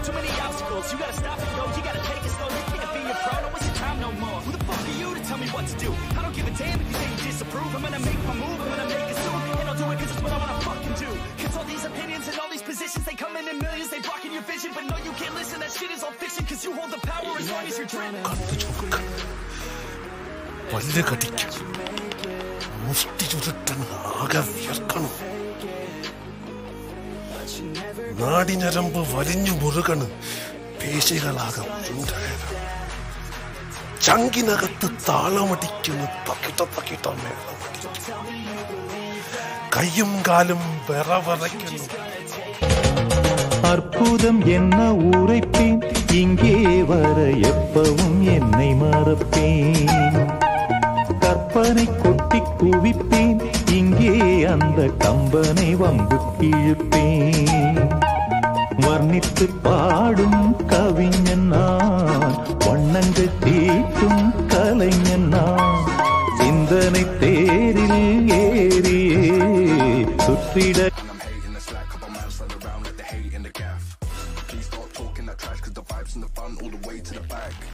Too many obstacles, you gotta stop and go. You gotta take it slow, you can't be a pro. Don't waste your time no more. Who the fuck are you to tell me what to do? I don't give a damn if you say you disapprove. I'm gonna make my move, I'm gonna make it soon. And I'll do it cause it's what I wanna fucking do. Cause all these opinions and all these positions, they come in millions, they blocking your vision. But no, you can't listen, that shit is all fiction. Cause you hold the power as long as you're dreaming. പല്ല് കടിക്കണം, മുഷ്ടി ചുരുട്ടണം, ആകെ വിയർക്കണം, നാടിഞരമ്പ് വലിഞ്ഞു മുറുകണ്, പേശികളാകെ ഉരുണ്ടായത്, ചങ്കിനകത്ത് താളമടിക്കുന്നു, തക്കിട്ട മേളമടിക്കുന്നു, കയ്യും കാലും വിറവിറയ്ക്കുന്നു. அற்புதம் என்ன உரைப்பேன், இங்கே வர எப்பவும் என்னை மறப்பேன். கற்பனை கொட்டி குவிப்பேன், இங்கே அந்த கம்பனை வம்பு கிழிப்பேன். வர்ணித்து பாடும் கவிஞன் நான், வண்ணங்கள் தீட்டும் கலைஞன் நான். சிந்தனை தேரில் ஏறியே சுற்றிட